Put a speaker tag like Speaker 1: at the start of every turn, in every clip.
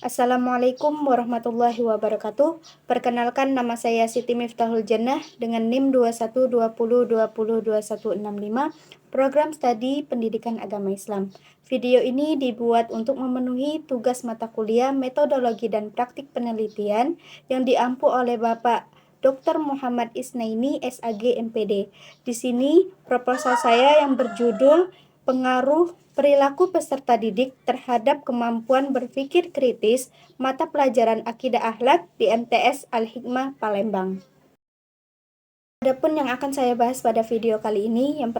Speaker 1: Assalamualaikum warahmatullahi wabarakatuh. Perkenalkan, nama saya Siti Miftahul Jannah dengan NIM 2120202165, Program Studi Pendidikan Agama Islam. Video ini dibuat untuk memenuhi tugas mata kuliah Metodologi dan Praktik Penelitian yang diampu oleh Bapak Dr. Muhammad Isnaini, SAG, MPD. Di sini proposal saya yang berjudul Pengaruh Perilaku peserta didik terhadap kemampuan berpikir kritis, mata pelajaran Akidah Akhlak di MTS Al-Hikmah Palembang. Adapun yang akan saya bahas pada video kali ini, yang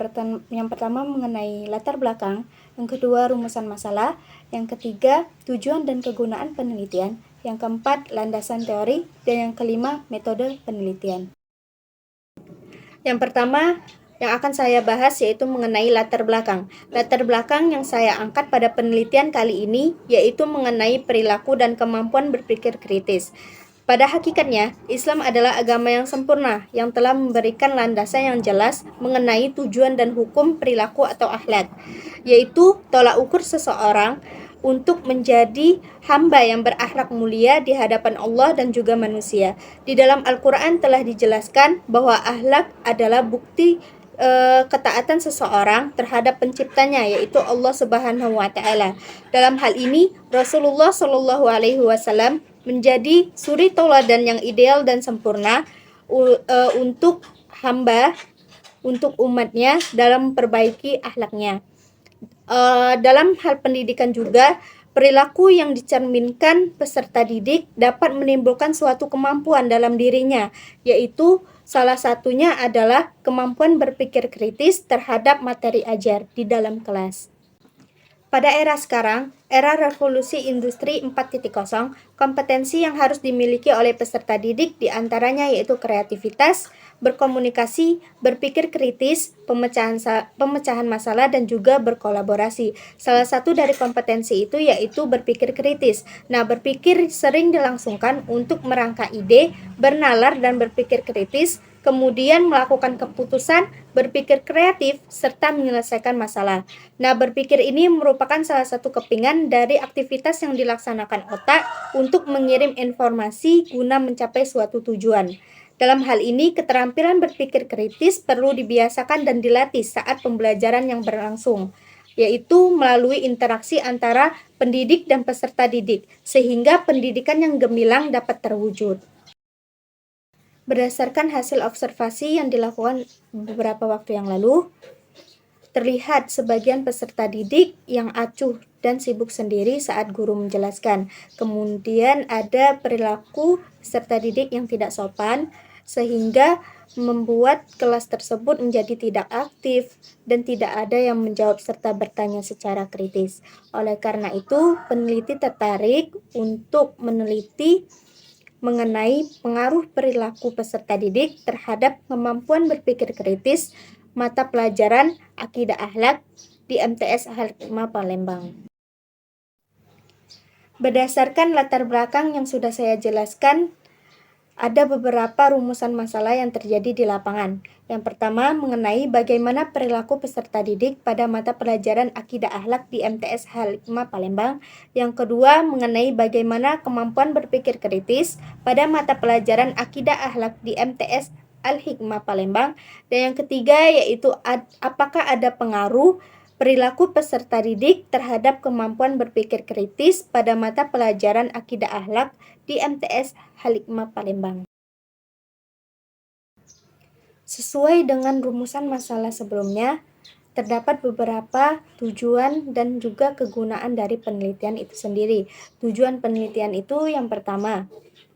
Speaker 1: pertama mengenai latar belakang, yang kedua rumusan masalah, yang ketiga tujuan dan kegunaan penelitian, yang keempat landasan teori, dan yang kelima metode penelitian. Yang pertama yang akan saya bahas yaitu mengenai latar belakang. Latar belakang yang saya angkat pada penelitian kali ini yaitu mengenai perilaku dan kemampuan berpikir kritis. Pada hakikatnya, Islam adalah agama yang sempurna yang telah memberikan landasan yang jelas mengenai tujuan dan hukum perilaku atau akhlak, yaitu tolak ukur seseorang untuk menjadi hamba yang berakhlak mulia di hadapan Allah dan juga manusia. Di dalam Al-Quran telah dijelaskan bahwa akhlak adalah bukti ketaatan seseorang terhadap penciptanya, yaitu Allah Subhanahu wa Ta'ala. Dalam hal ini, Rasulullah Shallallahu Alaihi Wasallam menjadi suri tauladan yang ideal dan sempurna untuk hamba, untuk umatnya dalam memperbaiki akhlaknya. Dalam hal pendidikan juga, perilaku yang dicerminkan peserta didik dapat menimbulkan suatu kemampuan dalam dirinya, yaitu salah satunya adalah kemampuan berpikir kritis terhadap materi ajar di dalam kelas. Pada era sekarang, era revolusi industri 4.0, kompetensi yang harus dimiliki oleh peserta didik diantaranya yaitu kreativitas, berkomunikasi, berpikir kritis, pemecahan masalah, dan juga berkolaborasi. Salah satu dari kompetensi itu yaitu berpikir kritis. Nah, berpikir sering dilangsungkan untuk merangkai ide, bernalar dan berpikir kritis, kemudian melakukan keputusan, berpikir kreatif, serta menyelesaikan masalah. Nah, berpikir ini merupakan salah satu kepingan dari aktivitas yang dilaksanakan otak untuk mengirim informasi guna mencapai suatu tujuan. Dalam hal ini, keterampilan berpikir kritis perlu dibiasakan dan dilatih saat pembelajaran yang berlangsung, yaitu melalui interaksi antara pendidik dan peserta didik, sehingga pendidikan yang gemilang dapat terwujud. Berdasarkan hasil observasi yang dilakukan beberapa waktu yang lalu, terlihat sebagian peserta didik yang acuh dan sibuk sendiri saat guru menjelaskan. Kemudian ada perilaku peserta didik yang tidak sopan, sehingga membuat kelas tersebut menjadi tidak aktif dan tidak ada yang menjawab serta bertanya secara kritis. Oleh karena itu, peneliti tertarik untuk meneliti mengenai pengaruh perilaku peserta didik terhadap kemampuan berpikir kritis mata pelajaran Akidah Akhlak di MTS Al-Hikmah Palembang. Berdasarkan latar belakang yang sudah saya jelaskan, ada beberapa rumusan masalah yang terjadi di lapangan. Yang pertama, mengenai bagaimana perilaku peserta didik pada mata pelajaran Akidah Akhlak di MTS Al-Hikmah Palembang. Yang kedua, mengenai bagaimana kemampuan berpikir kritis pada mata pelajaran Akidah Akhlak di MTS Al-Hikmah Palembang. Dan yang ketiga, yaitu apakah ada pengaruh perilaku peserta didik terhadap kemampuan berpikir kritis pada mata pelajaran Akidah Akhlak di MTS Al-Hikmah Palembang. Sesuai dengan rumusan masalah sebelumnya, terdapat beberapa tujuan dan juga kegunaan dari penelitian itu sendiri. Tujuan penelitian itu yang pertama,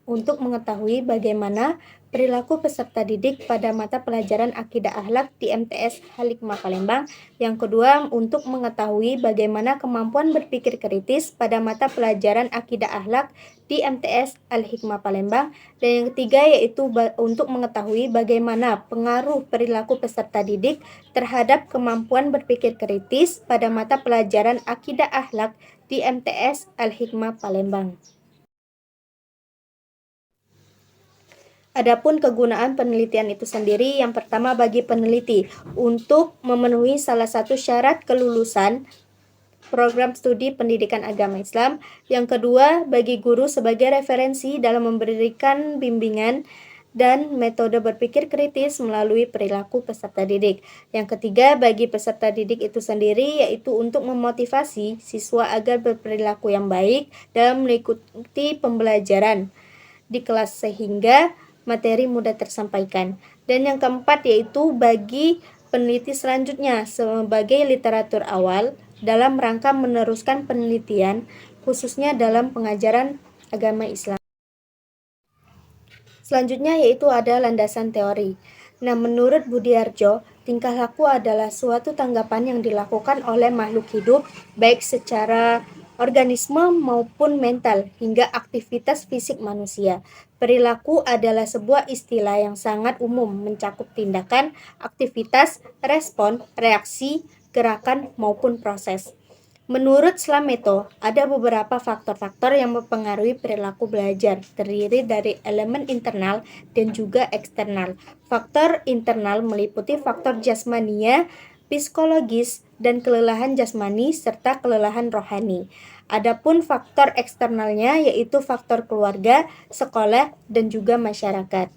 Speaker 1: untuk mengetahui bagaimana perilaku peserta didik pada mata pelajaran Akidah Akhlak di MTS Al-Hikmah Palembang. Yang kedua, untuk mengetahui bagaimana kemampuan berpikir kritis pada mata pelajaran Akidah Akhlak di MTS Al-Hikmah Palembang. Dan yang ketiga yaitu untuk mengetahui bagaimana pengaruh perilaku peserta didik terhadap kemampuan berpikir kritis pada mata pelajaran Akidah Akhlak di MTS Al-Hikmah Palembang. Adapun kegunaan penelitian itu sendiri, yang pertama bagi peneliti untuk memenuhi salah satu syarat kelulusan program studi pendidikan agama Islam. Yang kedua, bagi guru sebagai referensi dalam memberikan bimbingan dan metode berpikir kritis melalui perilaku peserta didik. Yang ketiga, bagi peserta didik itu sendiri, yaitu untuk memotivasi siswa agar berperilaku yang baik dalam mengikuti pembelajaran di kelas sehingga materi mudah tersampaikan. Dan yang keempat yaitu bagi peneliti selanjutnya sebagai literatur awal dalam rangka meneruskan penelitian khususnya dalam pengajaran agama Islam. Selanjutnya yaitu ada landasan teori. Nah, menurut Budiarjo, tingkah laku adalah suatu tanggapan yang dilakukan oleh makhluk hidup baik secara organisme maupun mental hingga aktivitas fisik manusia. Perilaku adalah sebuah istilah yang sangat umum mencakup tindakan, aktivitas, respon, reaksi, gerakan maupun proses. Menurut Slameto, ada beberapa faktor-faktor yang mempengaruhi perilaku belajar, terdiri dari elemen internal dan juga eksternal. Faktor internal meliputi faktor jasmania, psikologis, dan kelelahan jasmani serta kelelahan rohani. Adapun faktor eksternalnya yaitu faktor keluarga, sekolah, dan juga masyarakat.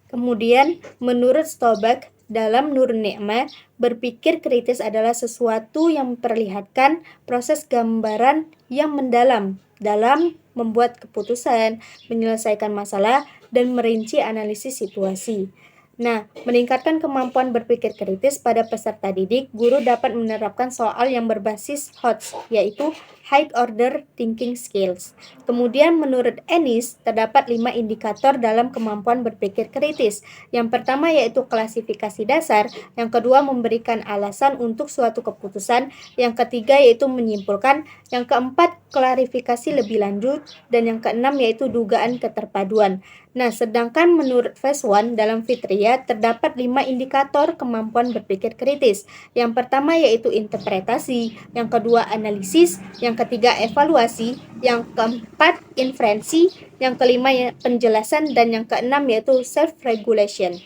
Speaker 1: Kemudian, menurut Stolberg, dalam Nur Ni'mah, berpikir kritis adalah sesuatu yang memperlihatkan proses gambaran yang mendalam dalam membuat keputusan, menyelesaikan masalah, dan merinci analisis situasi. Nah, meningkatkan kemampuan berpikir kritis pada peserta didik, guru dapat menerapkan soal yang berbasis HOTS, yaitu High Order Thinking Skills. Kemudian menurut Ennis, terdapat 5 indikator dalam kemampuan berpikir kritis. Yang pertama yaitu klasifikasi dasar, yang kedua memberikan alasan untuk suatu keputusan, yang ketiga yaitu menyimpulkan, yang keempat klarifikasi lebih lanjut, dan yang keenam yaitu dugaan keterpaduan. Nah, sedangkan menurut Phase 1 dalam Fitria terdapat 5 indikator kemampuan berpikir kritis. Yang pertama yaitu interpretasi, yang kedua analisis, yang ketiga evaluasi, yang keempat inferensi, yang kelima penjelasan, dan yang keenam yaitu self-regulation.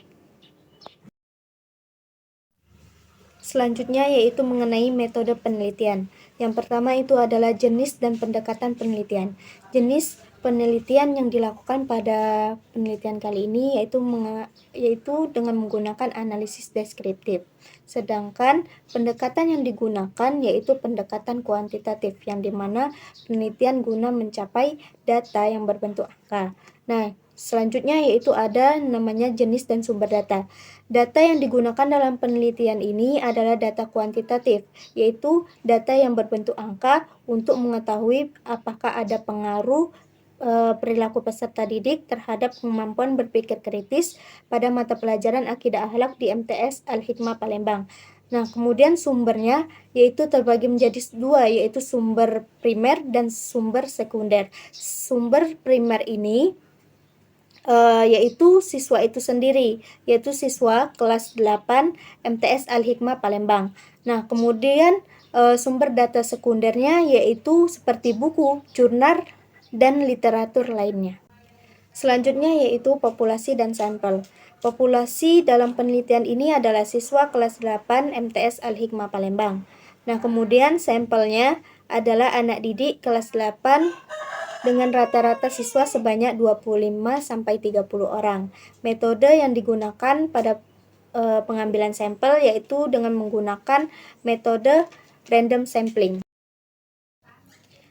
Speaker 1: Selanjutnya yaitu mengenai metode penelitian. Yang pertama itu adalah jenis dan pendekatan penelitian. Jenis penelitian yang dilakukan pada penelitian kali ini yaitu dengan menggunakan analisis deskriptif. Sedangkan pendekatan yang digunakan yaitu pendekatan kuantitatif yang dimana penelitian guna mencapai data yang berbentuk angka. Nah, selanjutnya yaitu ada namanya jenis dan sumber data. Data yang digunakan dalam penelitian ini adalah data kuantitatif, yaitu data yang berbentuk angka untuk mengetahui apakah ada pengaruh perilaku peserta didik terhadap kemampuan berpikir kritis pada mata pelajaran Akidah Akhlak di MTS Al-Hikmah Palembang. Nah, kemudian sumbernya yaitu terbagi menjadi dua, yaitu sumber primer dan sumber sekunder. Sumber primer ini yaitu siswa itu sendiri, yaitu siswa kelas 8 MTS Al-Hikmah Palembang. Nah, kemudian sumber data sekundernya yaitu seperti buku, jurnal, dan literatur lainnya. Selanjutnya yaitu populasi dan sampel. Populasi dalam penelitian ini adalah siswa kelas 8 MTS Al-Hikmah Palembang. Nah, kemudian sampelnya adalah anak didik kelas 8 dengan rata-rata siswa sebanyak 25-30 orang. Metode yang digunakan pada pengambilan sampel yaitu dengan menggunakan metode random sampling.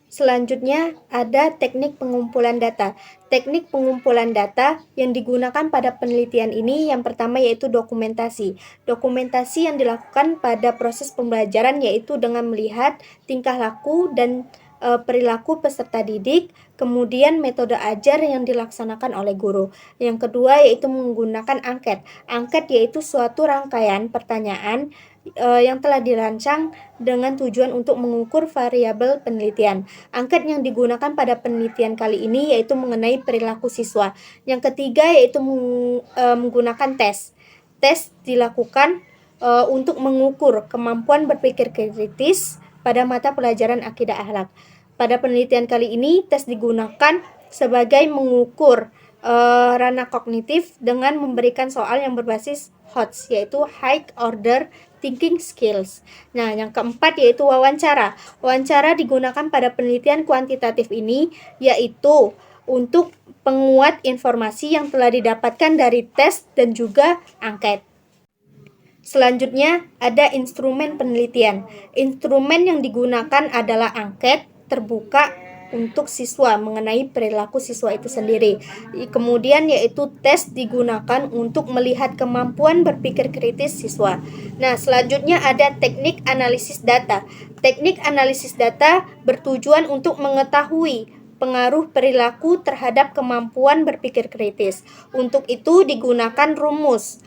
Speaker 1: Selanjutnya ada teknik pengumpulan data. Teknik pengumpulan data yang digunakan pada penelitian ini yang pertama yaitu dokumentasi. Dokumentasi yang dilakukan pada proses pembelajaran yaitu dengan melihat tingkah laku dan perilaku peserta didik, kemudian metode ajar yang dilaksanakan oleh guru. Yang kedua yaitu menggunakan angket. Angket yaitu suatu rangkaian pertanyaan yang telah dirancang dengan tujuan untuk mengukur variabel penelitian. Angket yang digunakan pada penelitian kali ini yaitu mengenai perilaku siswa. Yang ketiga yaitu menggunakan tes. Tes dilakukan untuk mengukur kemampuan berpikir kritis pada mata pelajaran Akidah Akhlak. Pada penelitian kali ini, tes digunakan sebagai mengukur ranah kognitif dengan memberikan soal yang berbasis HOTS, yaitu High Order thinking skills. Nah, yang keempat yaitu wawancara. Wawancara digunakan pada penelitian kuantitatif ini, yaitu untuk penguat informasi yang telah didapatkan dari tes dan juga angket. Selanjutnya, ada instrumen penelitian. Instrumen yang digunakan adalah angket terbuka untuk siswa mengenai perilaku siswa itu sendiri. Kemudian yaitu tes digunakan untuk melihat kemampuan berpikir kritis siswa. Nah, selanjutnya ada teknik analisis data. Teknik analisis data bertujuan untuk mengetahui pengaruh perilaku terhadap kemampuan berpikir kritis. Untuk itu digunakan rumus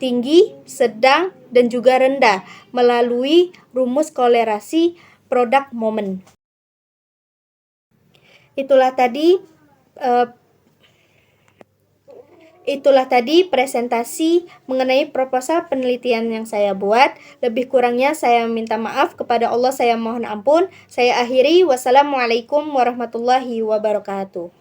Speaker 1: tinggi, sedang, dan juga rendah melalui rumus kolerasi product moment. Itulah tadi presentasi mengenai proposal penelitian yang saya buat. Lebih kurangnya saya minta maaf, kepada Allah saya mohon ampun. Saya akhiri, wassalamualaikum warahmatullahi wabarakatuh.